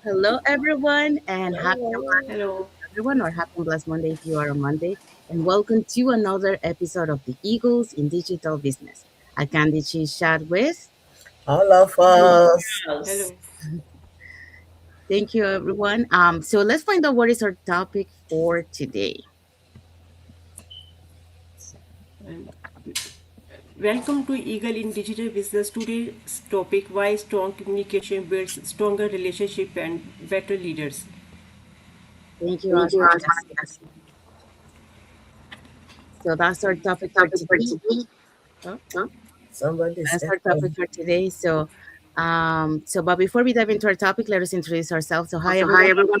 Hello, everyone, and happy and blessed Hello. everyone, or happy and blessed Monday if you are on Monday. And welcome to another episode of the Eagles in Digital Business. I Candid chat with. All of us. Hello. Thank you, everyone. So let's find out what is our topic for today. And welcome to Eagle in Digital Business. Today's topic: why strong communication builds stronger relationship and better leaders. Thank you, Thank you, Asma. Asma. Yes. So that's our topic for Topic for today. today. Huh? Somebody's That's our topic echoing. for today. But before we dive into our topic, let us introduce ourselves. So, hi Also, hi everyone. everyone.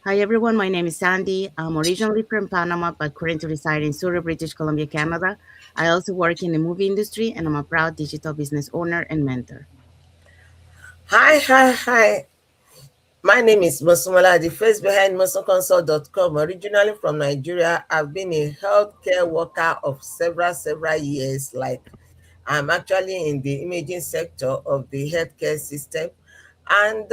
Hi everyone, my name is Sandy. I'm originally from Panama but currently reside in Surrey, British Columbia, Canada. I also work in the movie industry and I'm a proud digital business owner and mentor. Hi. My name is Mosumala, the face behind MosumConsult.com. Originally from Nigeria, I've been a healthcare worker of several years. Like, I'm actually in the imaging sector of the healthcare system. And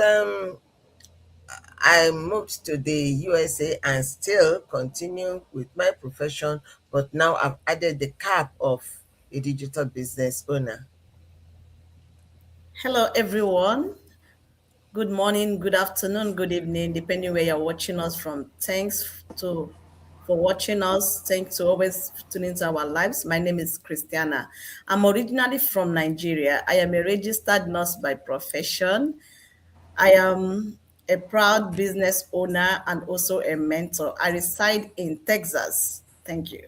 I moved to the USA and still continue with my profession, but now I've added the cap of a digital business owner. Hello, everyone. Good morning, good afternoon, good evening, depending where you're watching us from. Thanks for watching us. Thanks to always tuning into our lives. My name is Christiana. I'm originally from Nigeria. I am a registered nurse by profession. I am a proud business owner and also a mentor. I reside in Texas. Thank you.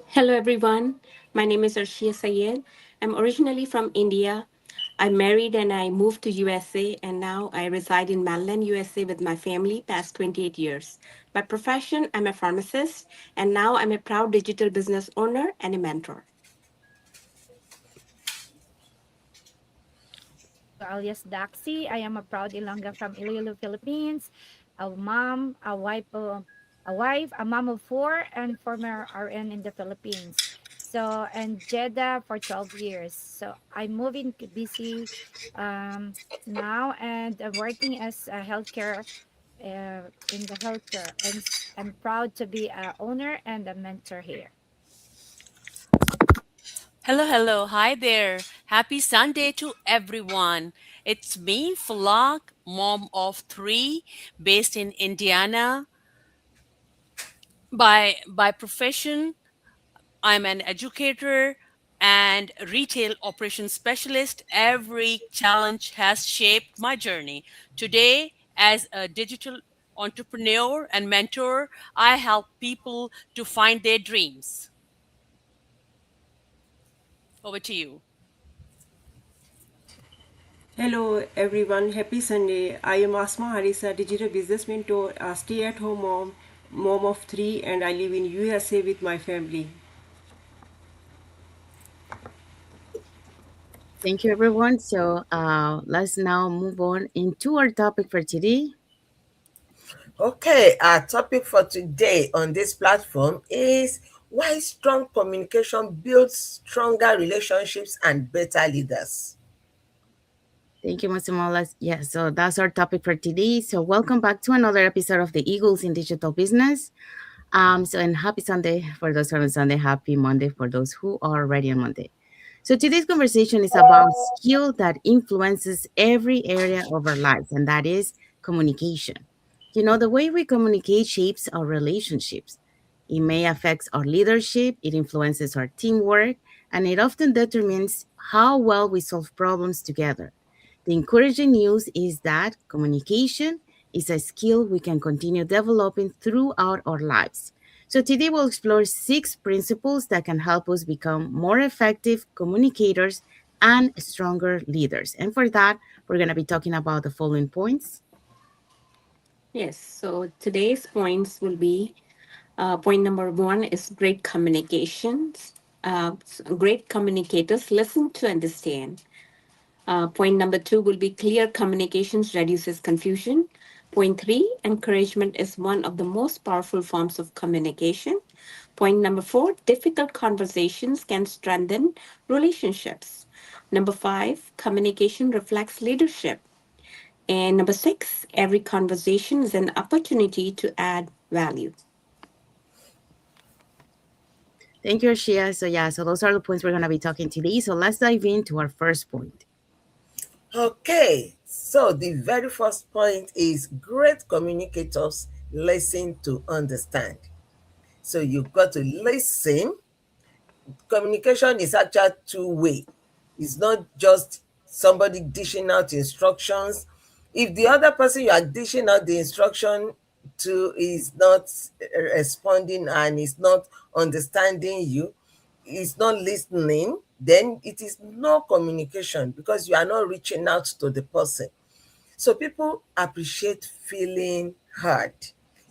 Hello, everyone. My name is Arshia Sayed. I'm originally from India. I married and I moved to USA, and now I reside in Maryland, USA, with my family past 28 years. By profession, I'm a pharmacist, and now I'm a proud digital business owner and a mentor. Alias Daxi. I am a proud Ilongga from Iloilo, Philippines. A mom, a mom of four, and former RN in the Philippines. So, and Jeddah for 12 years. So I move in BC now, and I'm working as a healthcare in the healthcare, and I'm proud to be a owner and a mentor here. Hello. Hi there. Happy Sunday to everyone. It's me, Falak, mom of three, based in Indiana. By profession, I'm an educator and retail operations specialist. Every challenge has shaped my journey. Today, as a digital entrepreneur and mentor, I help people to find their dreams. Over to you. Hello, everyone. Happy Sunday. I am Asma Harisa, digital business mentor, a stay-at-home mom of three, and I live in USA with my family. Thank you, everyone. Let's now move on into our topic for today. Okay, our topic for today on this platform is why strong communication builds stronger relationships and better leaders. Thank you, Masamola. Yeah, so that's our topic for today. So, welcome back to another episode of the Eagles in Digital Business. And happy Sunday for those who are on Sunday. Happy Monday for those who are already on Monday. So today's conversation is about skill that influences every area of our lives, and that is communication. You know, the way we communicate shapes our relationships. It may affect our leadership, it influences our teamwork, and it often determines how well we solve problems together. The encouraging news is that communication is a skill we can continue developing throughout our lives. So, today we'll explore 6 principles that can help us become more effective communicators and stronger leaders. And for that, we're going to be talking about the following points. Yes, so today's points will be point number one is great communications. Great communicators listen to understand. Point number two will be clear communications reduces confusion. Point three, encouragement is one of the most powerful forms of communication. Point number four, difficult conversations can strengthen relationships. Number five, communication reflects leadership. And number six, every conversation is an opportunity to add value. Thank you, Shia. So yeah, so those are the points we're gonna be talking today. So let's dive into our first point. Okay, so the very first point is great communicators listen to understand. So you've got to listen. Communication is actually two-way. It's not just somebody dishing out instructions. If the other person you are dishing out the instruction to is not responding and is not understanding you, is not listening, then it is no communication because you are not reaching out to the person. So people appreciate feeling heard.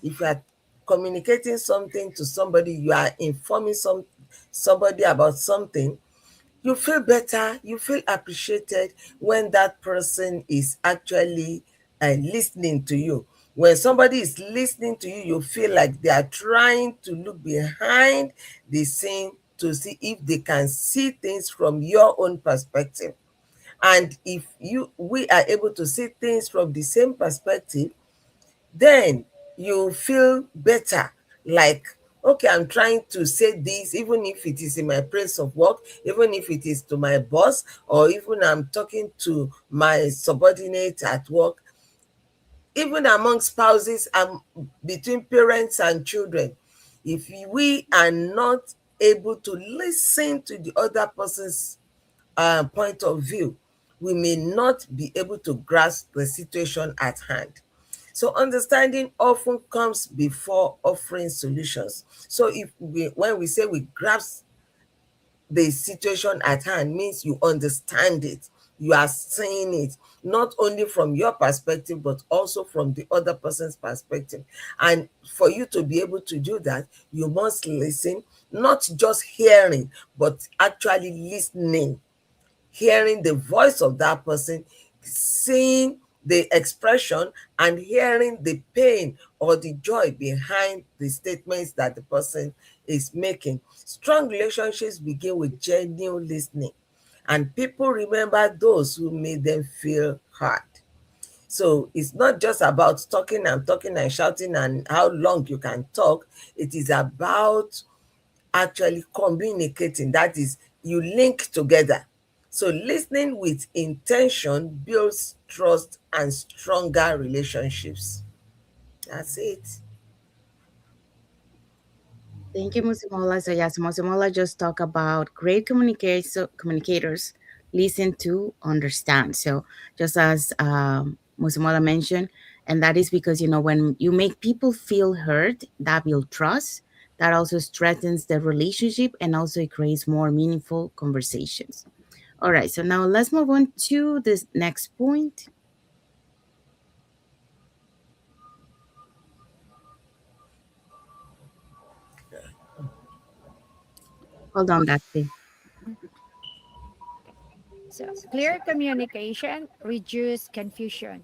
If you are communicating something to somebody, you are informing somebody about something, you feel better, you feel appreciated when that person is actually listening to you. When somebody is listening to you, you feel like they are trying to look behind the scene to see if they can see things from your own perspective. And if we are able to see things from the same perspective, then you feel better. Like, okay, I'm trying to say this, even if it is in my place of work, even if it is to my boss, or even I'm talking to my subordinate at work, even among spouses and between parents and children. If we are not able to listen to the other person's point of view, we may not be able to grasp the situation at hand. So understanding often comes before offering solutions. So when we say we grasp the situation at hand, means you understand it, you are seeing it, not only from your perspective but also from the other person's perspective. And for you to be able to do that, you must listen, not just hearing but actually listening, hearing the voice of that person, seeing the expression, and hearing the pain or the joy behind the statements that the person is making. Strong relationships begin with genuine listening, and people remember those who made them feel heard. So it's not just about talking and shouting and how long you can talk. It is about actually communicating. That is, you link together. So listening with intention builds trust and stronger relationships. That's it. Thank you, Musimola. So yes, Musimola just talked about great communicators listen to understand. So just as Musimola mentioned, and that is because when you make people feel heard, that builds trust. That also strengthens the relationship and also it creates more meaningful conversations. All right, so now let's move on to this next point. Hold on, Daphne. So clear communication reduce confusion.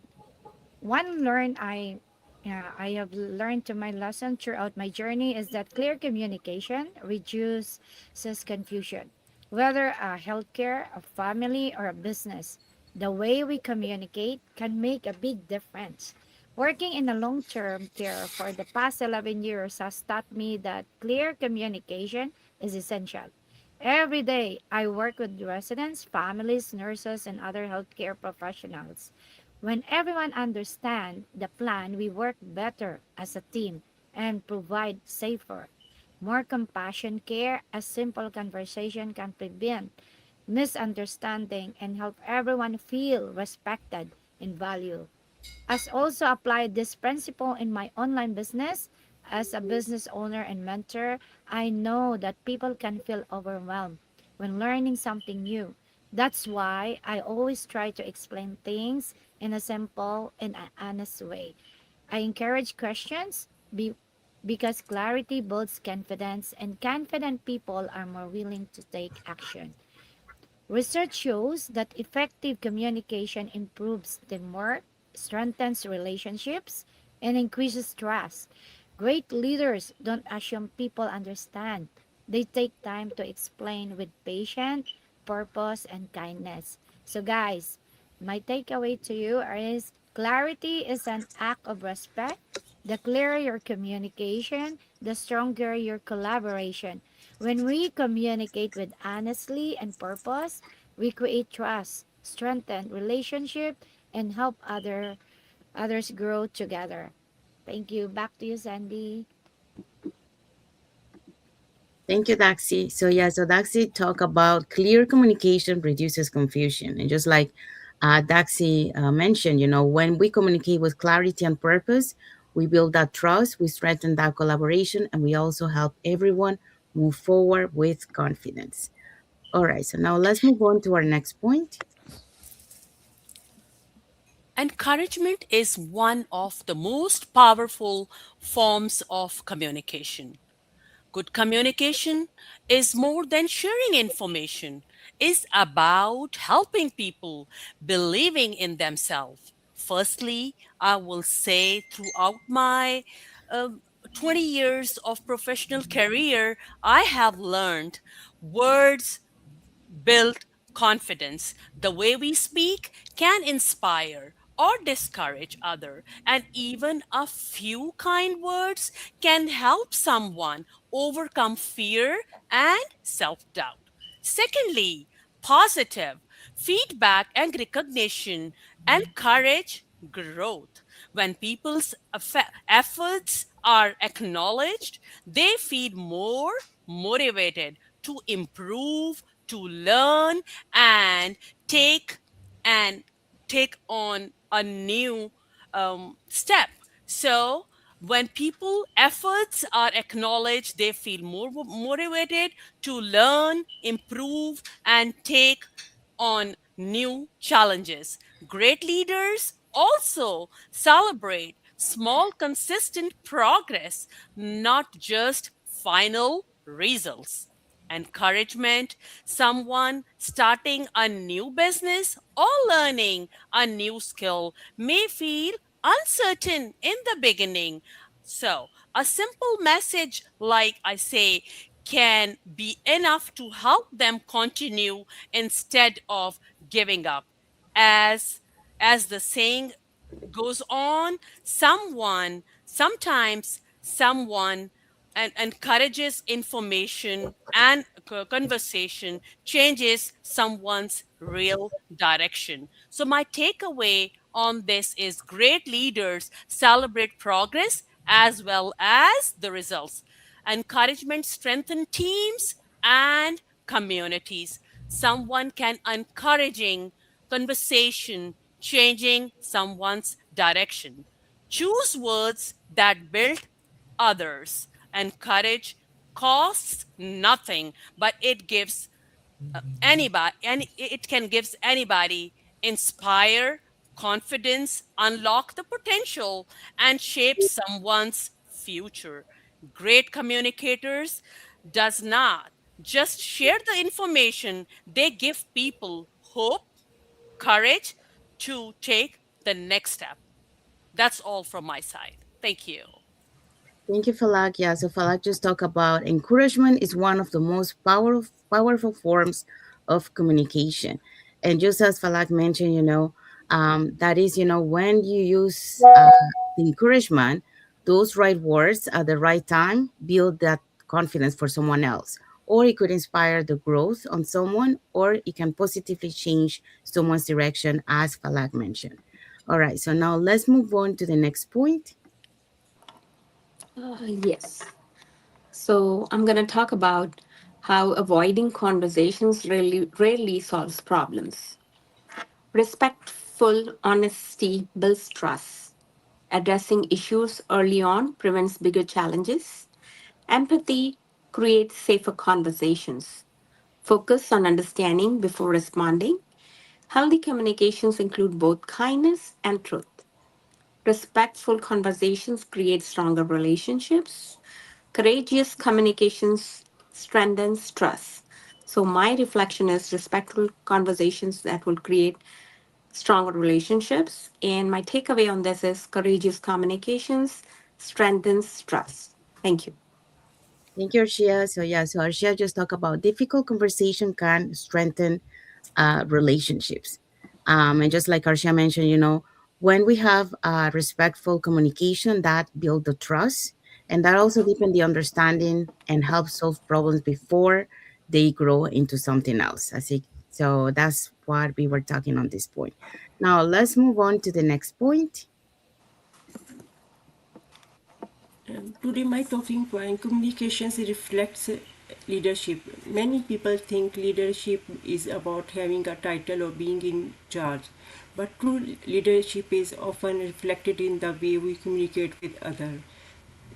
One learn I have learned to my lesson throughout my journey is that clear communication reduces confusion. Whether a healthcare, a family, or a business, the way we communicate can make a big difference. Working in a long-term care for the past 11 years has taught me that clear communication is essential. Every day, I work with residents, families, nurses, and other healthcare professionals. When everyone understands the plan, we work better as a team and provide safer, more compassion care. A simple conversation can prevent misunderstanding and help everyone feel respected and valued. As also applied this principle in my online business. As a business owner and mentor, I know that people can feel overwhelmed when learning something new. That's why I always try to explain things in a simple and honest way. I encourage questions because clarity builds confidence, and confident people are more willing to take action. Research shows that effective communication improves teamwork, strengthens relationships, and increases trust. Great leaders don't assume people understand. They take time to explain with patience, purpose, and kindness. So, guys, my takeaway to you is clarity is an act of respect. The clearer your communication, the stronger your collaboration. When we communicate with honesty and purpose, we create trust, strengthen relationship, and help others grow together. Thank you. Back to you, Sandy. Thank you, Daxi. So yeah, so Daxi talk about clear communication reduces confusion, and just like Daxi mentioned, when we communicate with clarity and purpose, we build that trust, we strengthen that collaboration, and we also help everyone move forward with confidence. All right, so now let's move on to our next point. Encouragement is one of the most powerful forms of communication. Good communication is more than sharing information, is about helping people believing in themselves. Firstly, I will say throughout my um 20 years of professional career, I have learned words build confidence. The way we speak can inspire or discourage other, and even a few kind words can help someone overcome fear and self-doubt. Secondly, positive feedback and recognition encourage growth. When people's efforts are acknowledged, they feel more motivated to improve, to learn, and take and take on a new step. So when people efforts are acknowledged, they feel more motivated to learn, improve, and take on new challenges. Great leaders also celebrate small consistent progress, not just final results. Encouragement, someone starting a new business or learning a new skill may feel uncertain in the beginning. So, a simple message, like I say, can be enough to help them continue instead of giving up. As as the saying goes on, sometimes someone and encourages information and conversation changes someone's real direction. So my takeaway on this is great leaders celebrate progress as well as the results. Encouragement strengthen teams and communities. Someone can encouraging conversation changing someone's direction. Choose words that build others. Encourage costs nothing, but it gives anybody, and it can gives anybody inspire, confidence, unlock the potential, and shape someone's future. Great communicators does not just share the information; they give people hope, courage to take the next step. That's all from my side. Thank you. Thank you, Falak. Yeah, so Falak just talked about encouragement is one of the most powerful forms of communication. And just as Falak mentioned, that is, when you use the encouragement, those right words at the right time build that confidence for someone else. Or it could inspire the growth on someone, or it can positively change someone's direction, as Falak mentioned. All right, so now let's move on to the next point. Yes. So I'm going to talk about how avoiding conversations rarely solves problems. Respectful honesty builds trust. Addressing issues early on prevents bigger challenges. Empathy creates safer conversations. Focus on understanding before responding. Healthy communications include both kindness and truth. Respectful conversations create stronger relationships. Courageous communications strengthens trust. So my reflection is respectful conversations that will create stronger relationships. And my takeaway on this is courageous communications strengthens trust. Thank you. Thank you, Arshia. So yeah, so Arshia just talked about difficult conversation can strengthen relationships. And just like Arshia mentioned, when we have respectful communication, that build the trust, and that also deepen the understanding and help solve problems before they grow into something else. I think so. That's what we were talking on this point. Now let's move on to the next point. Today, my talking point communications reflects leadership. Many people think leadership is about having a title or being in charge, but true leadership is often reflected in the way we communicate with others.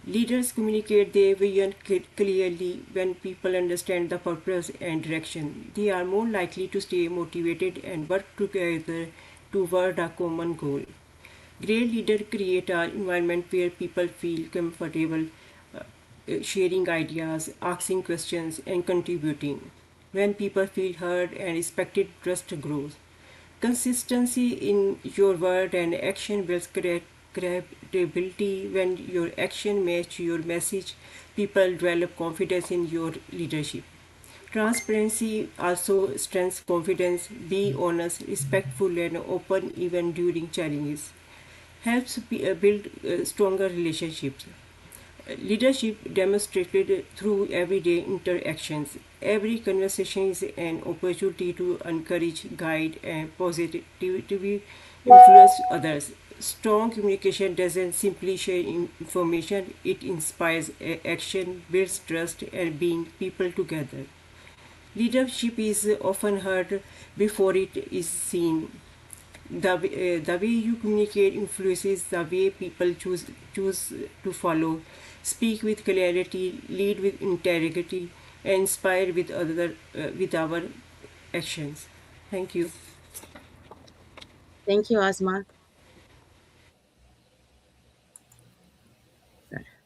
Leaders communicate their vision clearly when people understand the purpose and direction. They are more likely to stay motivated and work together toward a common goal. Great leaders create an environment where people feel comfortable sharing ideas, asking questions, and contributing. When people feel heard and respected, trust grows. Consistency in your word and action builds credibility. When your action match your message, people develop confidence in your leadership. Transparency also strengthens confidence. Be honest, respectful, and open even during challenges. Helps build stronger relationships. Leadership demonstrated through everyday interactions. Every conversation is an opportunity to encourage, guide, and positively influence others. Strong communication doesn't simply share information, it inspires action, builds trust, and brings people together. Leadership is often heard before it is seen. The way you communicate influences the way people choose to follow, speak with clarity, lead with integrity, and inspire with our actions. Thank you. Thank you, Asma.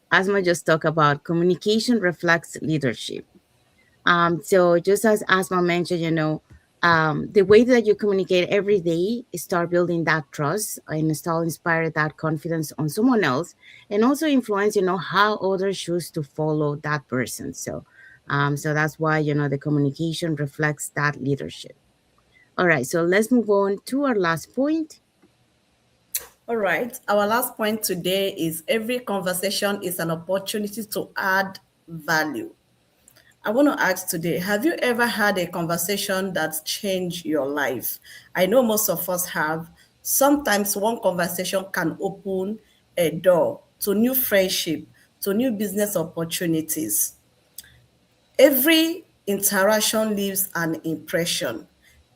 Asma just talked about communication reflects leadership. So just as Asma mentioned, the way that you communicate every day is start building that trust and start inspire that confidence on someone else, and also influence, how others choose to follow that person. So that's why the communication reflects that leadership. All right, so let's move on to our last point. All right. Our last point today is every conversation is an opportunity to add value. I want to ask today, have you ever had a conversation that changed your life? I know most of us have. Sometimes one conversation can open a door to new friendship, to new business opportunities. Every interaction leaves an impression.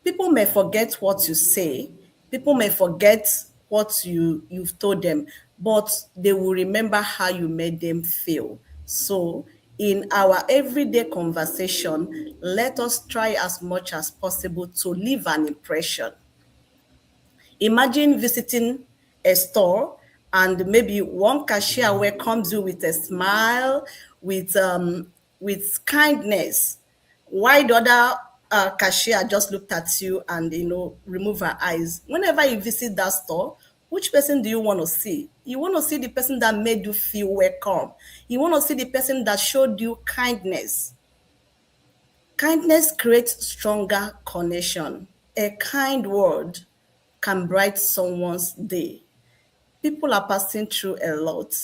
People may forget what you say, people may forget what you've told them, but they will remember how you made them feel. So, in our everyday conversation, let us try as much as possible to leave an impression. Imagine visiting a store and maybe one cashier welcomes you with a smile, with kindness, while the other cashier just looked at you and remove her eyes. Whenever you visit that store, which person do you want to see? You want to see the person that made you feel welcome. You want to see the person that showed you kindness. Kindness creates stronger connection. A kind word can brighten someone's day. People are passing through a lot.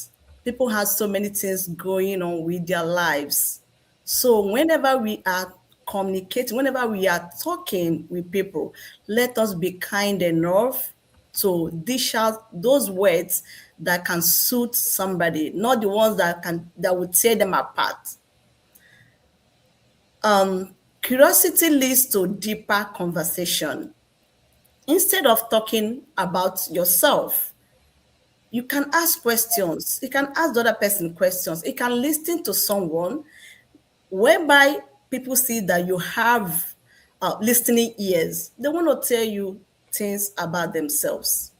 People have so many things going on with their lives. So whenever we are communicating, whenever we are talking with people, let us be kind enough to dish out those words that can suit somebody, not the ones that will tear them apart. Curiosity leads to deeper conversation. Instead of talking about yourself, you can ask questions. You can ask the other person questions. You can listen to someone whereby people see that you have listening ears. They want to tell you things about themselves.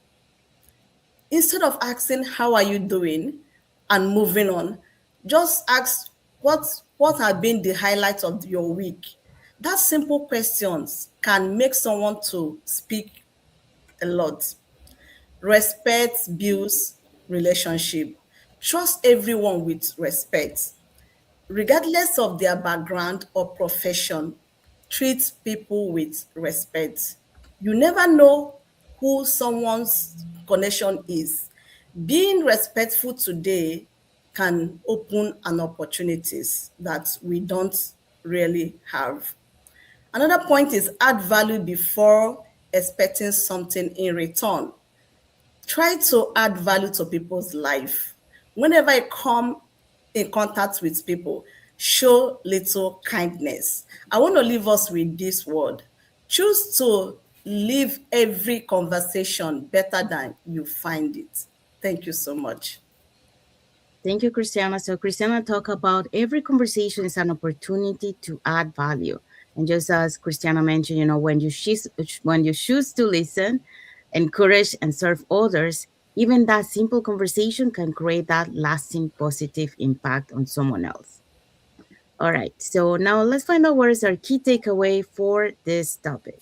Instead of asking, how are you doing? And moving on, just ask what have been the highlights of your week. That simple questions can make someone to speak a lot. Respect builds relationship. Trust everyone with respect. regardless of their background or profession, treat people with respect. You never know who someone's connection is. Being respectful today can open an opportunities that we don't really have. Another point is add value before expecting something in return. Try to add value to people's life. Whenever you come in contact with people, show little kindness. I want to leave us with this word. Choose to leave every conversation better than you find it. Thank you so much. Thank you, Christiana. So, Christiana talked about every conversation is an opportunity to add value. And just as Christiana mentioned, when you choose to listen, encourage, and serve others, even that simple conversation can create that lasting positive impact on someone else. All right. So now let's find out what is our key takeaway for this topic.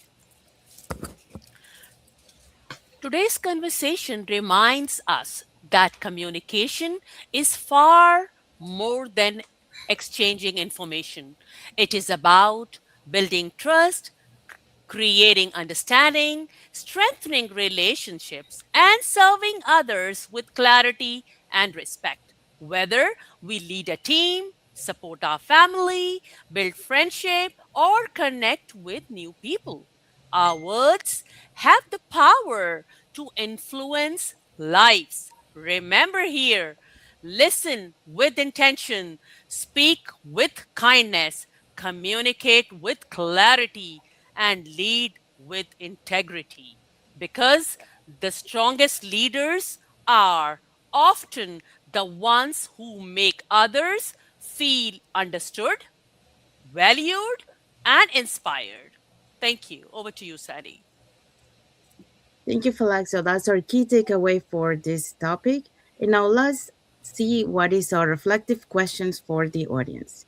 Today's conversation reminds us that communication is far more than exchanging information. It is about building trust, creating understanding, strengthening relationships, and serving others with clarity and respect. Whether we lead a team, support our family, build friendship, or connect with new people, our words have the power to influence lives. Remember here, listen with intention, speak with kindness, communicate with clarity, and lead with integrity. Because the strongest leaders are often the ones who make others feel understood, valued, and inspired. Thank you. Over to you, Sadi. Thank you, Felix. So that's our key takeaway for this topic. And now let's see what is our reflective questions for the audience.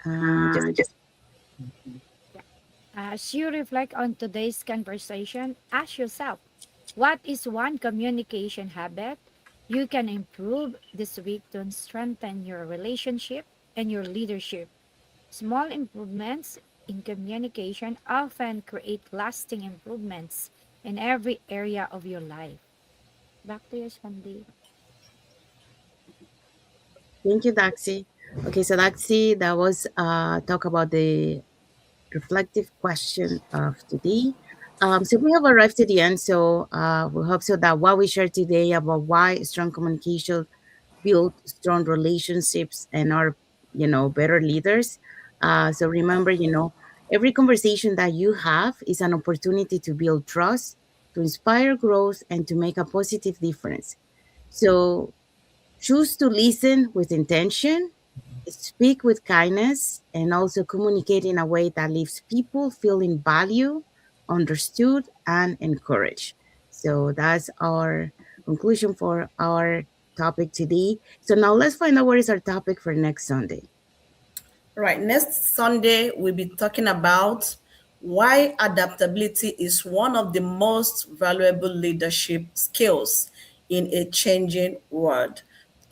Just Just as you reflect on today's conversation, ask yourself, what is one communication habit you can improve this week to strengthen your relationship and your leadership? Small improvements in communication often create lasting improvements in every area of your life. Back to you, Sandy. thank you, Daxi. Okay, so Daxi, that was talk about the reflective question of today. So we have arrived to the end. So we hope so that what we shared today about why strong communication build strong relationships and are, better leaders. So remember, every conversation that you have is an opportunity to build trust, to inspire growth, and to make a positive difference. So choose to listen with intention, speak with kindness, and also communicate in a way that leaves people feeling valued, understood, and encouraged. So that's our conclusion for our topic today. So now let's find out what is our topic for next Sunday. Right. Next Sunday, we'll be talking about why adaptability is one of the most valuable leadership skills in a changing world.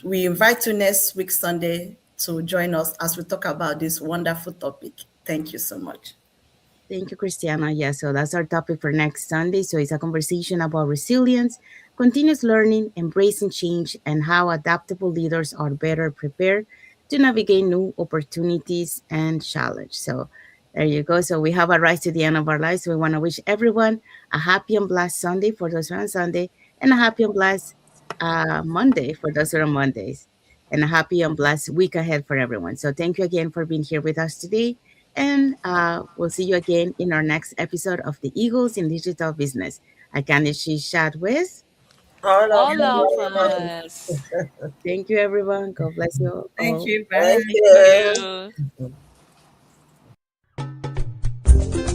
We invite you next week, Sunday, to join us as we talk about this wonderful topic. Thank you so much. Thank you, Christiana. Yeah, so that's our topic for next Sunday. So it's a conversation about resilience, continuous learning, embracing change, and how adaptable leaders are better prepared to navigate new opportunities and challenge. So there you go. So we have arrived to the end of our lives. We want to wish everyone a happy and blessed Sunday for those who are on Sunday, and a happy and blessed Monday for those who are on Mondays, and a happy and blessed week ahead for everyone. So thank you again for being here with us today. And we'll see you again in our next episode of the Eagles in Digital Business. I can chat with. All of All of us. us. Thank you, everyone. God bless you Thank all. you. Thank Bye. Thank you. you.